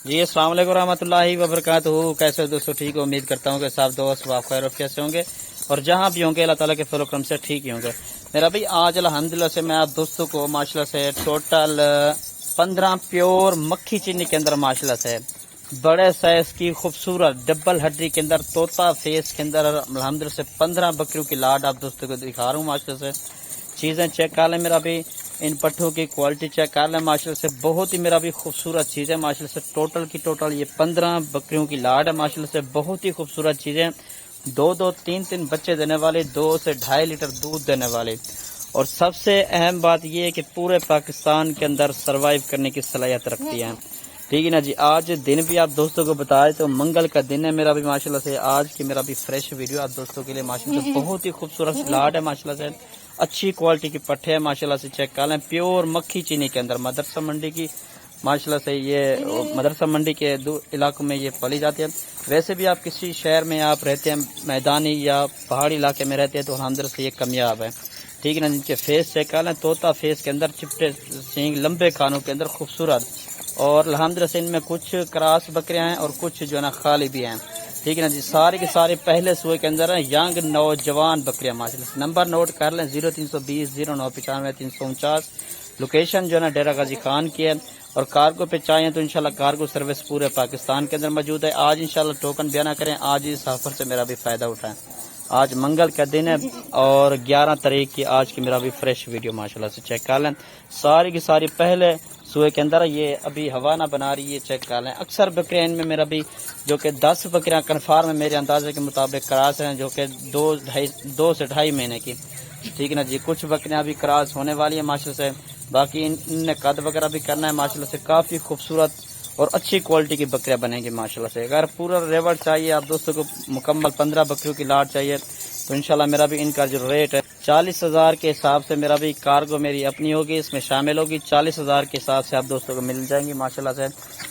جی السلام علیکم ورحمۃ اللہ وبرکاتہ۔ کیسے ہو دوستو؟ ٹھیک ہو؟ امید کرتا ہوں کہ سب دوست آپ خیر وفیت سے ہوں گے اور جہاں بھی ہوں گے اللہ تعالیٰ کے فضل و کرم سے ٹھیک ہی ہوں گے۔ میرا بھائی آج الحمدللہ سے میں آپ دوستوں کو ماشاءاللہ سے ٹوٹل 15 پیور مکھی چینی کے اندر ماشاءاللہ سے بڑے سائز کی خوبصورت ڈبل ہڈی کے اندر طوطا فیس کے اندر الحمدللہ سے 15 بکریوں کی لاٹ آپ دوستوں کو دکھا رہا ہوں۔ ماشاءاللہ سے چیزیں چیک کر لیں میرا بھی، ان پٹھوں کی کوالٹی چیک کر لیں ماشاءاللہ سے بہت ہی میرا بھی خوبصورت چیز ہے ماشاءاللہ سے۔ ٹوٹل کی ٹوٹل یہ 15 بکریوں کی لاٹ ہے ماشاءاللہ سے، بہت ہی خوبصورت چیزیں، 2-3 بچے دینے والے، 2 سے 2.5 لیٹر دودھ دینے والے، اور سب سے اہم بات یہ ہے کہ پورے پاکستان کے اندر سروائیو کرنے کی صلاحیت رکھتی ہے۔ ٹھیک ہے نا جی۔ آج دن بھی آپ دوستوں کو بتائے تو منگل کا دن ہے میرا بھی ماشاءاللہ سے۔ آج کی میرا بھی فریش ویڈیو آپ دوستوں کے لیے ماشاءاللہ سے بہت ہی خوبصورت لاٹ ہے ماشاءاللہ سے، اچھی کوالٹی کی پٹھے ہیں ماشاءاللہ سے، چیک کر لیں پیور مکھی چینی کے اندر مدرسہ منڈی کی ماشاءاللہ سے، یہ مدرسہ منڈی کے علاقوں میں یہ پالی جاتی ہے۔ ویسے بھی آپ کسی شہر میں آپ رہتے ہیں، میدانی یا پہاڑی علاقے میں رہتے ہیں تو الحمدللہ سے یہ کامیاب ہے۔ ٹھیک ہے نا، جن کے فیس چیک کر لیں، طوطا فیس کے اندر، چپٹے سینگ، لمبے کانوں کے اندر خوبصورت، اور الحمدللہ سے ان میں کچھ کراس بکریاں ہیں اور کچھ جو ہے نا خالی بھی ہیں۔ ٹھیک ہے نا جی، سارے کے سارے پہلے سوئے کے اندر ہیں، ینگ نوجوان بکریاں ماشاءاللہ سے۔ نمبر نوٹ کر لیں 0320 0995 349، لوکیشن جو ہے نا ڈیرہ غازی خان کی ہے، اور کارگو پہ چاہیے تو انشاءاللہ کارگو سروس پورے پاکستان کے اندر موجود ہے۔ آج انشاءاللہ ٹوکن بیان نہ کریں، آج اس آفر سے میرا بھی فائدہ اٹھائیں۔ آج منگل کا دن ہے اور 11 تاریخ کی آج کی میرا بھی فریش ویڈیو ماشاءاللہ سے چیک کر لیں، ساری کی ساری پہلے سوئے کے اندر، یہ ابھی ہوا نہ بنا رہی ہے، چیک کر لیں۔ اکثر بکریاں ان میں میرا بھی جو کہ 10 بکریاں کنفارم ہے میرے اندازے کے مطابق کراس ہیں، جو کہ 2 سے 2.5 مہینے کی۔ ٹھیک ہے نا جی، کچھ بکریاں بھی کراس ہونے والی ہیں ماشاءاللہ سے، باقی ان نے قد وغیرہ بھی کرنا ہے ماشاءاللہ سے۔ کافی خوبصورت اور اچھی کوالٹی کی بکریاں بنیں گی ماشاءاللہ سے۔ اگر پورا ریوڑ چاہیے آپ دوستوں کو، مکمل 15 بکریوں کی لاٹ چاہیے تو انشاءاللہ میرا بھی ان کا جو ریٹ ہے 40,000 کے حساب سے، میرا بھی کارگو میری اپنی ہوگی، اس میں شامل ہوگی، 40,000 کے حساب سے آپ دوستوں کو مل جائیں گی ماشاءاللہ سے۔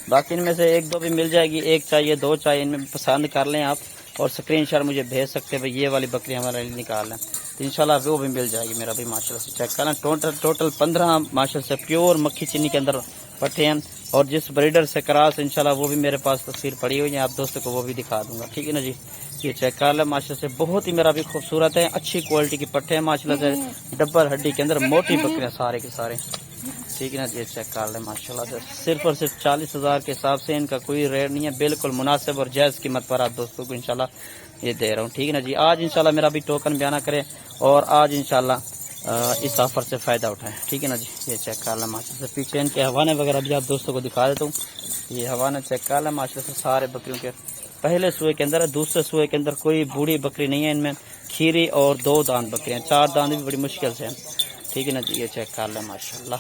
باقی ان میں سے 1-2 بھی مل جائے گی، 1 چاہیے 2 چاہیے، ان میں پسند کر لیں آپ اور اسکرین شاٹ مجھے بھیج سکتے ہیں، بھائی یہ والی بکری ہمارے لیے نکال لیں تو انشاءاللہ وہ بھی مل جائے گی میرا بھی ماشاءاللہ سے۔ چیک کریں، ٹوٹل 15 ماشاءاللہ سے پیور مکھی چینی کے اندر پٹھے ہیں، اور جس بریڈر سے کراس انشاءاللہ وہ بھی میرے پاس تصویر پڑی ہوئی ہے، آپ دوستوں کو وہ بھی دکھا دوں گا۔ ٹھیک ہے نا جی، یہ چیک کر لیں ماشاءاللہ سے، بہت ہی میرا بھی خوبصورت ہے، اچھی کوالٹی کی پٹھے ہیں ماشاءاللہ سے، ڈبل ہڈی کے اندر موٹی بکریاں سارے کے سارے۔ ٹھیک ہے نا جی، چیک کر لیں ماشاءاللہ سے، صرف اور صرف 40,000 کے حساب سے، ان کا کوئی ریٹ نہیں ہے، بالکل مناسب اور جائز قیمت پر آپ دوستوں کو انشاءاللہ یہ دے رہا ہوں۔ ٹھیک ہے نا جی، آج انشاءاللہ میرا بھی ٹوکن بیان کریں اور آج انشاءاللہ اس آفر سے فائدہ اٹھائیں۔ ٹھیک ہے نا جی، یہ چیک کر لیں ماشاءاللہ سے، پیچھے ان کے حوانے وغیرہ بھی آپ دوستوں کو دکھا دیتا ہوں۔ یہ حوانے چیک کر لیں ماشاءاللہ سے، سارے بکریوں کے پہلے سوئے کے اندر ہے، دوسرے سوئے کے اندر کوئی بوڑھی بکری نہیں ہے، ان میں کھیری اور 2 دانت بکریاں، 4 دانت بھی بڑی مشکل سے ہیں۔ ٹھیک ہے نا جی، یہ چیک کر لیں ماشاءاللہ۔